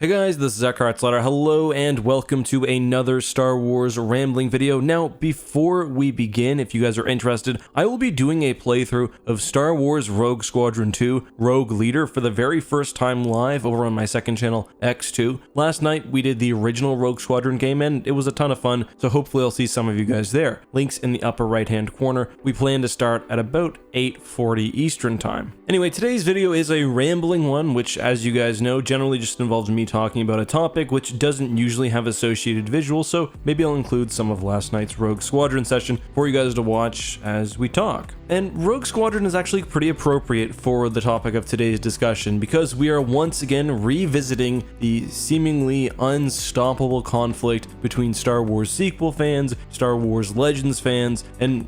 Hey guys, this is EckhartsLadder. Hello and welcome to another Star Wars rambling video. Now, before we begin, if you guys are interested, I will be doing a playthrough of Star Wars Rogue Squadron 2 Rogue Leader for the very first time live over on my second channel, X2. Last night, we did the original Rogue Squadron game and it was a ton of fun, so hopefully I'll see some of you guys there. Links in the upper right-hand corner. We plan to start at about 8:40 Eastern Time. Anyway, today's video is a rambling one, which, as you guys know, generally just involves me talking about a topic which doesn't usually have associated visuals, so maybe I'll include some of last night's Rogue Squadron session for you guys to watch as we talk. And Rogue Squadron is actually pretty appropriate for the topic of today's discussion because we are once again revisiting the seemingly unstoppable conflict between Star Wars sequel fans, Star Wars Legends fans, and,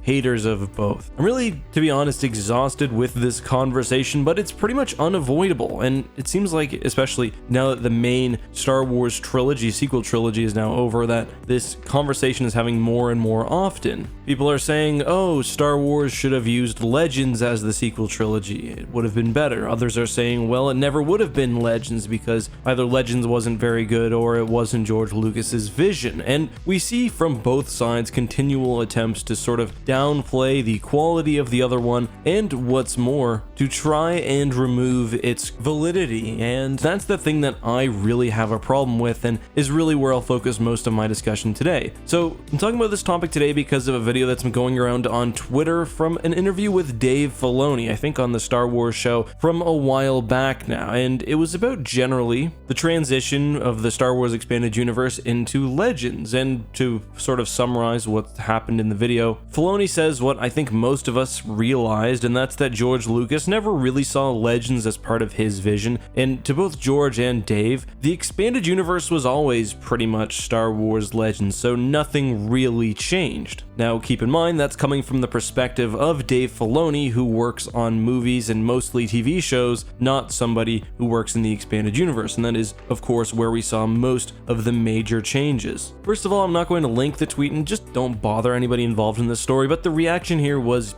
haters of both. I'm really, to be honest, exhausted with this conversation, but it's pretty much unavoidable, and it seems like, especially now that the main Star Wars trilogy, sequel trilogy is now over, that this conversation is having more and more often. People are saying, oh, Star Wars should have used Legends as the sequel trilogy. It would have been better. Others are saying, well, it never would have been Legends because either Legends wasn't very good or it wasn't George Lucas's vision. And we see from both sides continual attempts to sort of downplay the quality of the other one and, what's more, to try and remove its validity. And that's the thing that I really have a problem with and is really where I'll focus most of my discussion today. So I'm talking about this topic today because of a video that's been going around on Twitter from an interview with Dave Filoni, I think on the Star Wars show from a while back now, and it was about generally the transition of the Star Wars Expanded Universe into Legends. And to sort of summarize what happened in the video, Filoni says what I think most of us realized, and that's that George Lucas never really saw Legends as part of his vision, and to both George and Dave, the Expanded Universe was always pretty much Star Wars Legends, so nothing really changed. Now keep in mind that's coming from the perspective of Dave Filoni, who works on movies and mostly TV shows, not somebody who works in the Expanded Universe, and that is, of course, where we saw most of the major changes. First of all, I'm not going to link the tweet and just don't bother anybody involved in this story, but the reaction here was,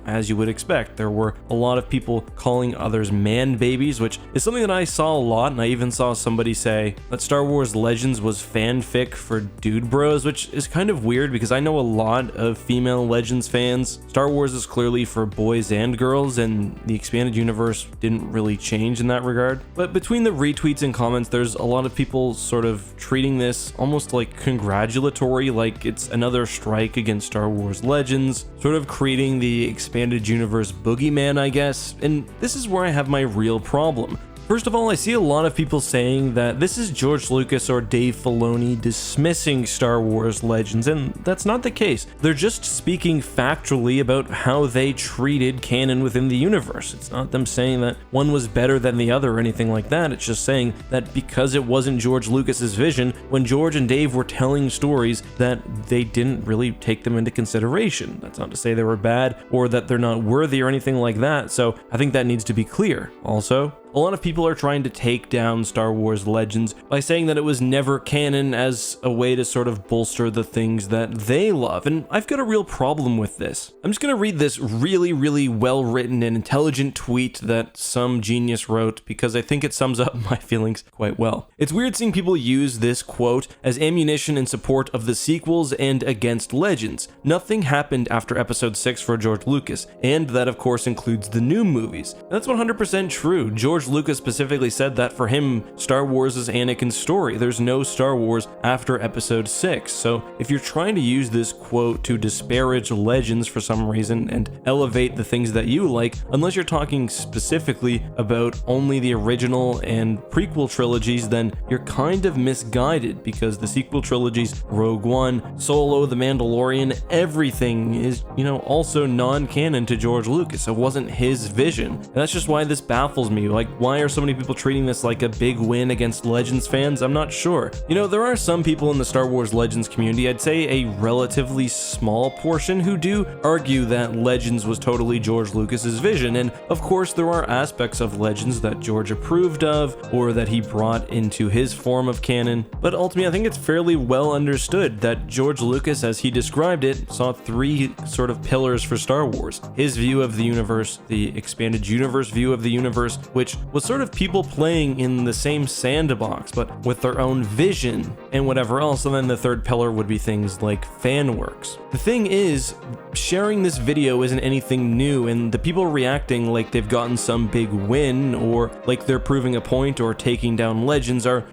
as you would expect. There were a lot of people calling others man babies, which is something that I saw a lot, and I even saw somebody say that Star Wars Legends was fanfic for dude bros, which is kind of weird because I know a lot of female Legends fans. Star Wars is clearly for boys and girls, and the Expanded Universe didn't really change in that regard. But between the retweets and comments, there's a lot of people sort of treating this almost like congratulatory, like it's another strike against Star Wars Legends, sort of creating the Expanded Universe boogeyman, I guess. And this is where I have my real problem. First of all, I see a lot of people saying that this is George Lucas or Dave Filoni dismissing Star Wars Legends, and that's not the case. They're just speaking factually about how they treated canon within the universe. It's not them saying that one was better than the other or anything like that. It's just saying that because it wasn't George Lucas's vision, when George and Dave were telling stories, that they didn't really take them into consideration. That's not to say they were bad or that they're not worthy or anything like that, so I think that needs to be clear. Also, a lot of people are trying to take down Star Wars Legends by saying that it was never canon as a way to sort of bolster the things that they love, and I've got a real problem with this. I'm just going to read this really, really well-written and intelligent tweet that some genius wrote because I think it sums up my feelings quite well. It's weird seeing people use this quote as ammunition in support of the sequels and against Legends. Nothing happened after Episode 6 for George Lucas, and that of course includes the new movies. That's 100% true. George Lucas specifically said that for him, Star Wars is Anakin's story. There's no Star Wars after Episode 6. So if you're trying to use this quote to disparage Legends for some reason and elevate the things that you like, unless you're talking specifically about only the original and prequel trilogies, then you're kind of misguided because the sequel trilogies, Rogue One, Solo, The Mandalorian, everything is, also non-canon to George Lucas. It wasn't his vision. And that's just why this baffles me. Like, why are so many people treating this like a big win against Legends fans? I'm not sure. There are some people in the Star Wars Legends community, I'd say a relatively small portion, who do argue that Legends was totally George Lucas's vision, and of course there are aspects of Legends that George approved of or that he brought into his form of canon, but ultimately I think it's fairly well understood that George Lucas, as he described it, saw three sort of pillars for Star Wars. His view of the universe, the Expanded Universe view of the universe, which was sort of people playing in the same sandbox, but with their own vision and whatever else, and then the third pillar would be things like fan works. The thing is, sharing this video isn't anything new, and the people reacting like they've gotten some big win or like they're proving a point or taking down Legends are,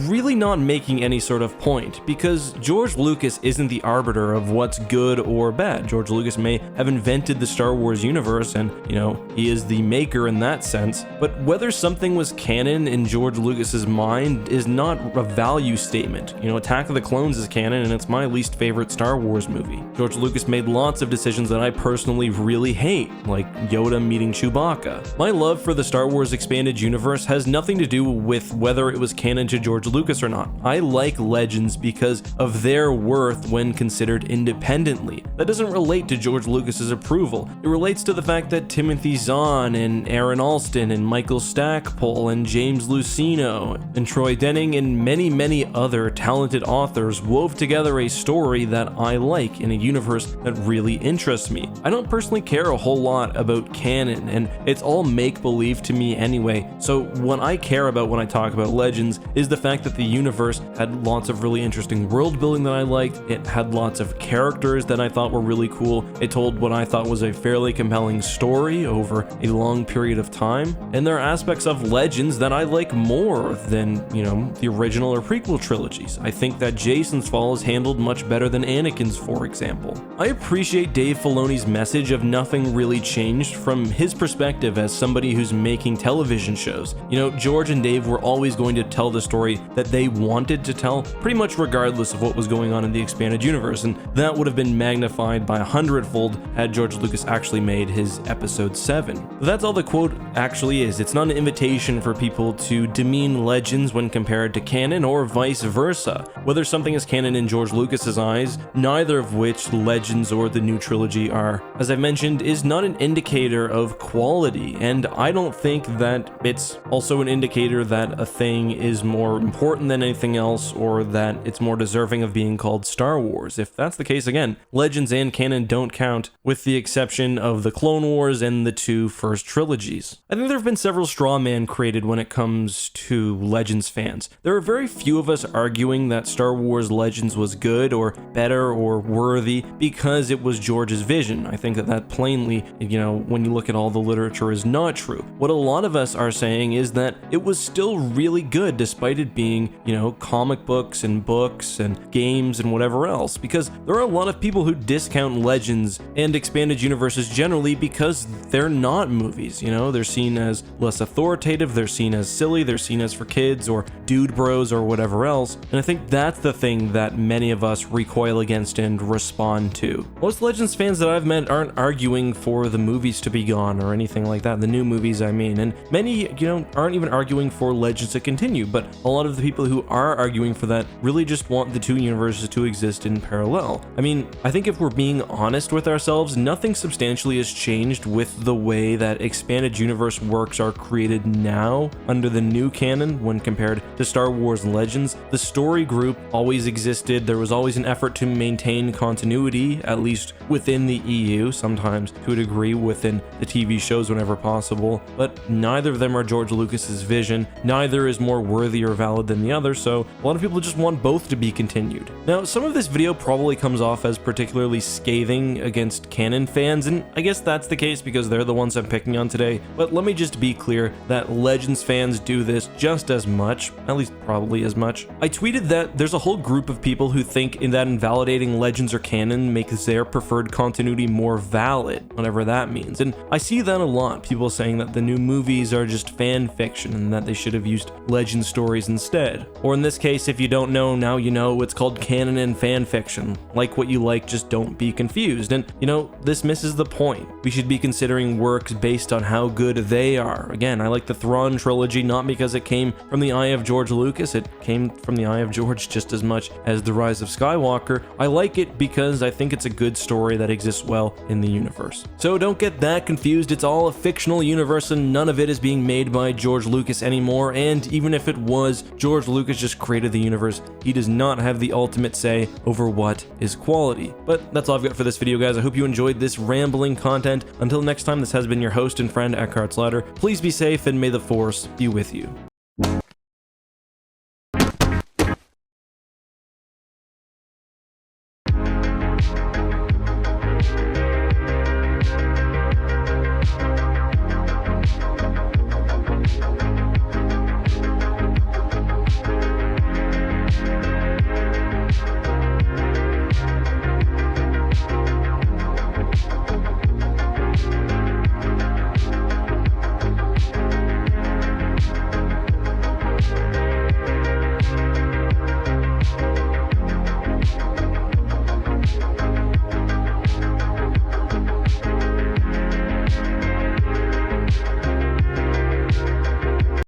really not making any sort of point, because George Lucas isn't the arbiter of what's good or bad. George Lucas may have invented the Star Wars universe and, he is the maker in that sense, but whether something was canon in George Lucas's mind is not a value statement. Attack of the Clones is canon and it's my least favorite Star Wars movie. George Lucas made lots of decisions that I personally really hate, like Yoda meeting Chewbacca. My love for the Star Wars expanded universe has nothing to do with whether it was canon to George Lucas or not. I like Legends because of their worth when considered independently. That doesn't relate to George Lucas's approval. It relates to the fact that Timothy Zahn and Aaron Alston and Michael Stackpole and James Luceno and Troy Denning and many other talented authors wove together a story that I like in a universe that really interests me. I don't personally care a whole lot about canon, and it's all make-believe to me anyway, so what I care about when I talk about Legends is the fact that the universe had lots of really interesting world building that I liked, it had lots of characters that I thought were really cool, it told what I thought was a fairly compelling story over a long period of time, and there are aspects of Legends that I like more than, the original or prequel trilogies. I think that Jason's fall is handled much better than Anakin's, for example. I appreciate Dave Filoni's message of nothing really changed from his perspective as somebody who's making television shows. George and Dave were always going to tell the story that they wanted to tell, pretty much regardless of what was going on in the expanded universe, and that would have been magnified by 100-fold had George Lucas actually made his episode 7. But that's all the quote actually is. It's not an invitation for people to demean Legends when compared to canon or vice versa. Whether something is canon in George Lucas's eyes, neither of which Legends or the new trilogy are, as I mentioned, is not an indicator of quality, and I don't think that it's also an indicator that a thing is more important than anything else or that it's more deserving of being called Star Wars. If that's the case, again, Legends and canon don't count, with the exception of the Clone Wars and the 2 first trilogies. I think there have been several straw men created when it comes to Legends fans. There are very few of us arguing that Star Wars Legends was good or better or worthy because it was George's vision. I think that plainly, when you look at all the literature, is not true. What a lot of us are saying is that it was still really good despite it being, comic books and games and whatever else, because there are a lot of people who discount Legends and expanded universes generally because they're not movies. They're seen as less authoritative, they're seen as silly, they're seen as for kids or dude bros or whatever else, and I think that's the thing that many of us recoil against and respond to. Most Legends fans that I've met aren't arguing for the movies to be gone or anything like that, the new movies I mean, and many, aren't even arguing for Legends to continue, but a lot of the people who are arguing for that really just want the two universes to exist in parallel. I mean, I think if we're being honest with ourselves, nothing substantially has changed with the way that expanded universe works are created now under the new canon when compared to Star Wars Legends. The story group always existed, there was always an effort to maintain continuity, at least within the EU, sometimes to a degree within the TV shows whenever possible, but neither of them are George Lucas's vision, neither is more worthy or valid than the other, so a lot of people just want both to be continued. Now, some of this video probably comes off as particularly scathing against canon fans, and I guess that's the case because they're the ones I'm picking on today, but let me just be clear that Legends fans do this just as much, at least probably as much. I tweeted that there's a whole group of people who think that invalidating Legends or canon makes their preferred continuity more valid, whatever that means, and I see that a lot, people saying that the new movies are just fan fiction and that they should have used Legend stories instead. Or in this case, if you don't know, now you know, it's called canon and fan fiction. Like what you like, just don't be confused. And this misses the point. We should be considering works based on how good they are. Again, I like the Thrawn trilogy not because it came from the eye of George Lucas, it came from the eye of George just as much as The Rise of Skywalker. I like it because I think it's a good story that exists well in the universe. So don't get that confused, it's all a fictional universe and none of it is being made by George Lucas anymore, and even if it was, George Lucas just created the universe. He does not have the ultimate say over what is quality. But that's all I've got for this video, guys. I hope you enjoyed this rambling content. Until next time, this has been your host and friend, EckhartsLadder. Please be safe and may the Force be with you.